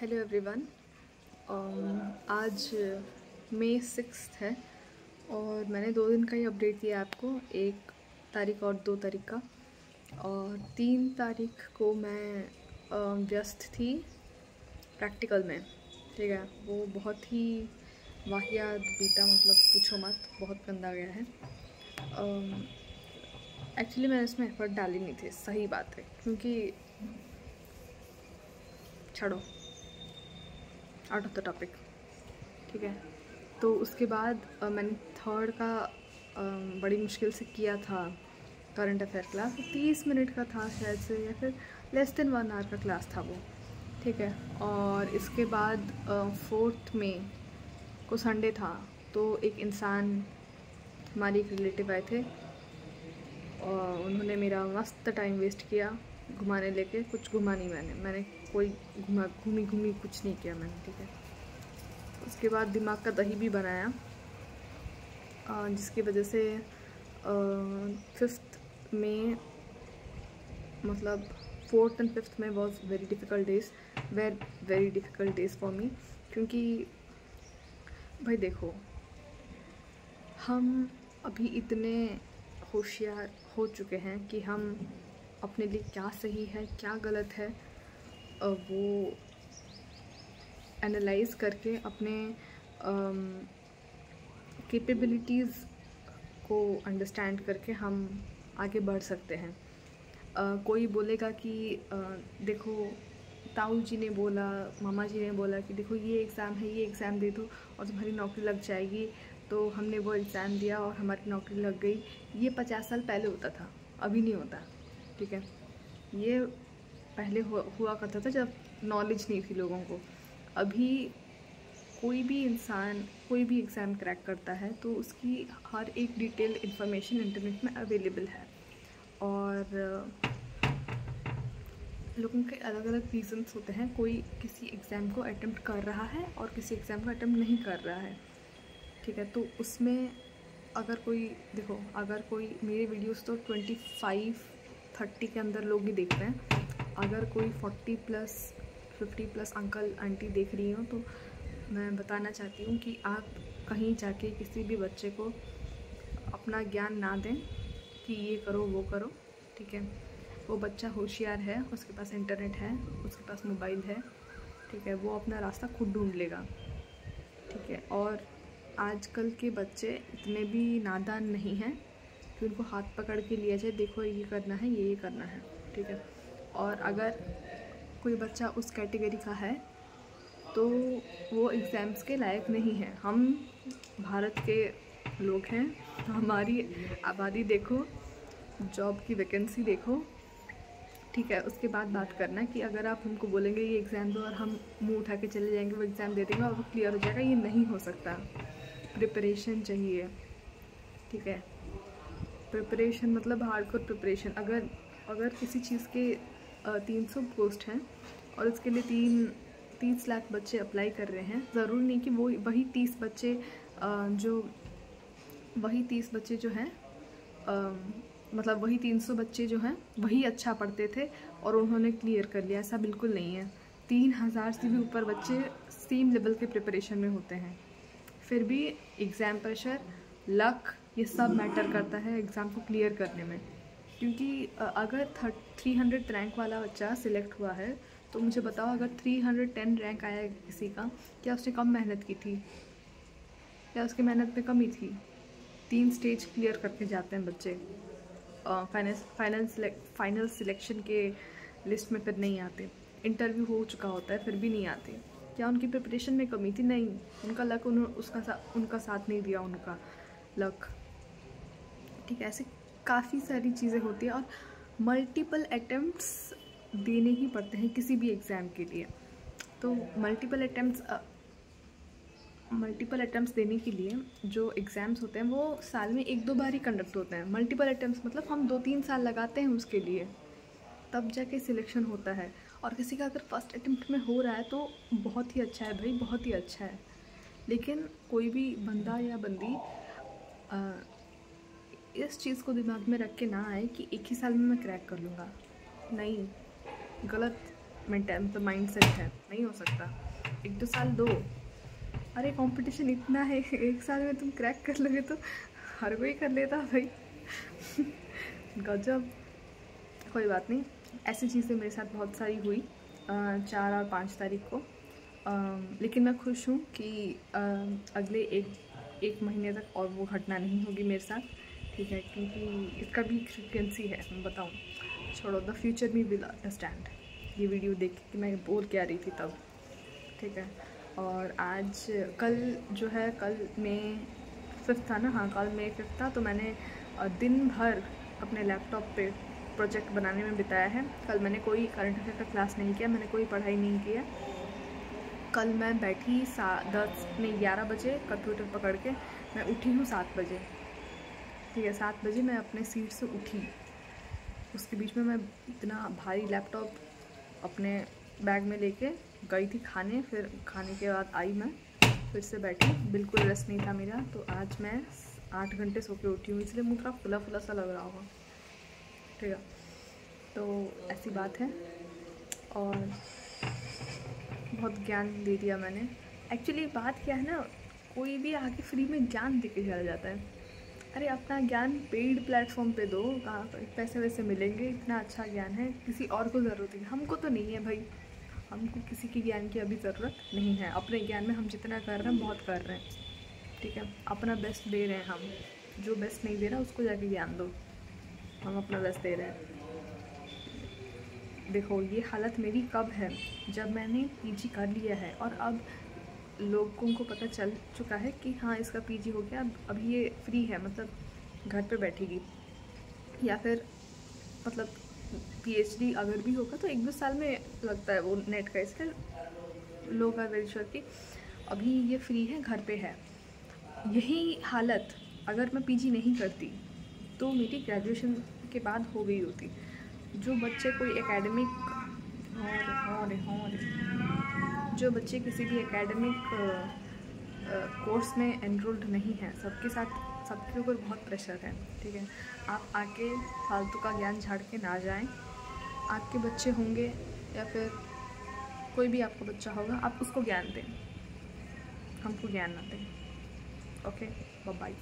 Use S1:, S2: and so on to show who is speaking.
S1: Hello everyone. आज मई 6 है और मैंने 2 दिन का ही अपडेट दिया आपको, 1 तारीख और 2 तारीख का। और 3 तारीख को मैं व्यस्त थी प्रैक्टिकल में। ठीक है, वो बहुत ही वाहियात बीता, मतलब पूछो मत, बहुत गंदा गया है। एक्चुअली मैंने इसमें एफर्ट डाली नहीं थी, सही बात है, क्योंकि छोड़ो, आउट ऑफ द टॉपिक। ठीक है, तो उसके बाद मैंने 3rd का बड़ी मुश्किल से किया था करंट अफेयर क्लास। 30 मिनट का था शायद से, या फिर लेस देन 1 आवर का क्लास था वो। ठीक है, और इसके बाद 4 मई को संडे था, तो एक इंसान, हमारी एक रिलेटिव आए थे और उन्होंने मेरा मस्त टाइम वेस्ट किया घुमाने लेके। कुछ घुमा नहीं, मैंने कोई घूमी कुछ नहीं किया मैंने। ठीक है, उसके बाद दिमाग का दही भी बनाया, जिसकी वजह से 5th में, मतलब 4th and 5th में was very difficult days for me. क्योंकि भाई देखो, हम अभी इतने होशियार हो चुके हैं कि हम अपने लिए क्या सही है क्या गलत है वो एनालाइज़ करके अपने कैपेबिलिटीज़ को अंडरस्टैंड करके हम आगे बढ़ सकते हैं। कोई बोलेगा कि देखो, ताऊ जी ने बोला, मामा जी ने बोला कि देखो ये एग्ज़ाम है, ये एग्ज़ाम दे दो और तुम्हारी नौकरी लग जाएगी। तो हमने वो एग्ज़ाम दिया और हमारी नौकरी लग गई। ये 50 साल पहले होता था, अभी नहीं होता। ठीक है, ये पहले हुआ करता था जब नॉलेज नहीं थी लोगों को। अभी कोई भी इंसान कोई भी एग्ज़ाम क्रैक करता है तो उसकी हर एक डिटेल इन्फॉर्मेशन इंटरनेट में अवेलेबल है। और लोगों के अलग अलग रीज़न्स होते हैं। कोई किसी एग्ज़ाम को अटेम्प्ट कर रहा है और किसी एग्ज़ाम को अटेम्प्ट नहीं कर रहा है। ठीक है, तो उसमें अगर कोई देखो, अगर कोई मेरे वीडियोस तो 25-30 के अंदर लोग ही देख रहे हैं। अगर कोई 40+50+ अंकल आंटी देख रही हो तो मैं बताना चाहती हूँ कि आप कहीं जाके किसी भी बच्चे को अपना ज्ञान ना दें कि ये करो वो करो। ठीक है, वो बच्चा होशियार है, उसके पास इंटरनेट है, उसके पास मोबाइल है। ठीक है, वो अपना रास्ता खुद ढूंढ लेगा। ठीक है, और आजकल के बच्चे इतने भी नादान नहीं हैं कि उनको हाथ पकड़ के लिया जाए, देखो ये करना है, ये करना है। ठीक है, और अगर कोई बच्चा उस कैटेगरी का है तो वो एग्ज़ाम्स के लायक नहीं है। हम भारत के लोग हैं, हमारी आबादी देखो, जॉब की वैकेंसी देखो। ठीक है, उसके बाद बात करना कि अगर आप हमको बोलेंगे ये एग्ज़ाम दो और हम मुंह उठा के चले जाएंगे, वो एग्ज़ाम दे देंगे और वो क्लियर हो जाएगा, ये नहीं हो सकता। प्रिपरेशन चाहिए। ठीक है, प्रिपरेशन मतलब हार्डकोर प्रिपरेशन। अगर किसी चीज़ के 300 पोस्ट हैं और उसके लिए 30 लाख बच्चे अप्लाई कर रहे हैं, ज़रूरी नहीं कि वही 30 बच्चे जो हैं, मतलब वही 300 बच्चे जो हैं वही अच्छा पढ़ते थे और उन्होंने क्लियर कर लिया। ऐसा बिल्कुल नहीं है। 3000 से भी ऊपर बच्चे सेम लेवल के प्रिपरेशन में होते हैं। फिर भी एग्ज़ाम प्रेशर, लक, ये सब मैटर करता है एग्ज़ाम को क्लियर करने में। क्योंकि अगर 300 रैंक वाला बच्चा सिलेक्ट हुआ है तो मुझे बताओ, अगर 310 रैंक आया किसी का, क्या उसने कम मेहनत की थी? क्या उसकी मेहनत में कमी थी? 3 स्टेज क्लियर करके जाते हैं बच्चे, फाइनल सिलेक्शन के लिस्ट में फिर नहीं आते। इंटरव्यू हो चुका होता है फिर भी नहीं आते। क्या उनकी प्रिपरेशन में कमी थी? नहीं, उनका लक उनका साथ नहीं दिया, उनका लक। ठीक है, ऐसे काफ़ी सारी चीज़ें होती हैं और मल्टीपल अटेम्प्ट्स देने ही पड़ते हैं किसी भी एग्ज़ाम के लिए। तो मल्टीपल अटेम्प्ट्स देने के लिए जो एग्ज़ाम्स होते हैं वो साल में 1-2 बार ही कंडक्ट होते हैं। मल्टीपल अटेम्प्ट्स मतलब हम 2-3 साल लगाते हैं उसके लिए, तब जाके सिलेक्शन होता है। और किसी का अगर फर्स्ट अटेम्प्ट में हो रहा है तो बहुत ही अच्छा है भाई, बहुत ही अच्छा है। लेकिन कोई भी बंदा या बंदी इस चीज़ को दिमाग में रख के ना आए कि एक ही साल में मैं क्रैक कर लूँगा। नहीं, गलत। माइंड सेट है, नहीं हो सकता। 1-2 साल दो। अरे कंपटीशन इतना है, 1 साल में तुम क्रैक कर लोगे तो हर कोई कर लेता भाई। गजब। कोई बात नहीं, ऐसी चीज़ें मेरे साथ बहुत सारी हुई 4 और 5 तारीख को। लेकिन मैं खुश हूँ कि अगले एक महीने तक और वो घटना नहीं होगी मेरे साथ, ठीक है, क्योंकि इसका भी फ्रिक्वेंसी है, मैं बताऊँ। छोड़ो, the future me will understand. ये वीडियो देख के मैं बोल क्या रही थी तब, ठीक है। और आज कल जो है, कल मई 5 था ना, हाँ कल मई 5 था, तो मैंने दिन भर अपने लैपटॉप पे प्रोजेक्ट बनाने में बिताया है। कल मैंने कोई करंट अफेयर का क्लास नहीं किया, मैंने कोई पढ़ाई नहीं किया। कल मैं बैठी 11 बजे कंप्यूटर पकड़ के, मैं उठी हूँ 7 बजे, ठीक है। 7 बजे मैं अपने सीट से उठी। उसके बीच में मैं इतना भारी लैपटॉप अपने बैग में लेके गई थी खाने, फिर खाने के बाद आई, मैं फिर से बैठी, बिल्कुल रेस्ट नहीं था मेरा। तो आज मैं 8 घंटे सो के उठी हूँ, इसलिए मुझे थोड़ा फुला फुला सा लग रहा होगा, ठीक है। तो ऐसी बात है, और बहुत ज्ञान दे दिया मैंने। एक्चुअली बात क्या है ना, कोई भी आके फ्री में ज्ञान दे के चला जाता है। अरे अपना ज्ञान पेड प्लेटफॉर्म पे दो, कहाँ पैसे वैसे मिलेंगे, इतना अच्छा ज्ञान है, किसी और को ज़रूरत है, हमको तो नहीं है भाई। हमको किसी के ज्ञान की अभी ज़रूरत नहीं है। अपने ज्ञान में हम जितना कर रहे हैं बहुत कर रहे हैं, ठीक है। अपना बेस्ट दे रहे हैं हम, जो बेस्ट नहीं दे रहा उसको जाके ज्ञान दो। हम अपना बेस्ट दे रहे हैं। देखो ये हालत मेरी कब है, जब मैंने पीजी कर लिया है और अब लोगों को पता चल चुका है कि हाँ इसका पीजी हो गया, अब ये फ्री है, मतलब घर पे बैठेगी। या फिर मतलब पीएचडी अगर भी होगा तो 1-2 साल में लगता है वो नेट का, इसलिए लोग आर वेरी श्योर कि अभी ये फ्री है, घर पे है। यही हालत अगर मैं पीजी नहीं करती तो मेरी ग्रेजुएशन के बाद हो गई होती। जो बच्चे कोई एकेडमिक जो बच्चे किसी भी एकेडमिक कोर्स में एनरोल्ड नहीं हैं, सबके ऊपर बहुत प्रेशर है, ठीक है। आप आके फालतू का ज्ञान झाड़ के ना जाएं। आपके बच्चे होंगे या फिर कोई भी आपका बच्चा होगा, आप उसको ज्ञान दें, हमको ज्ञान ना दें। Okay, bye bye.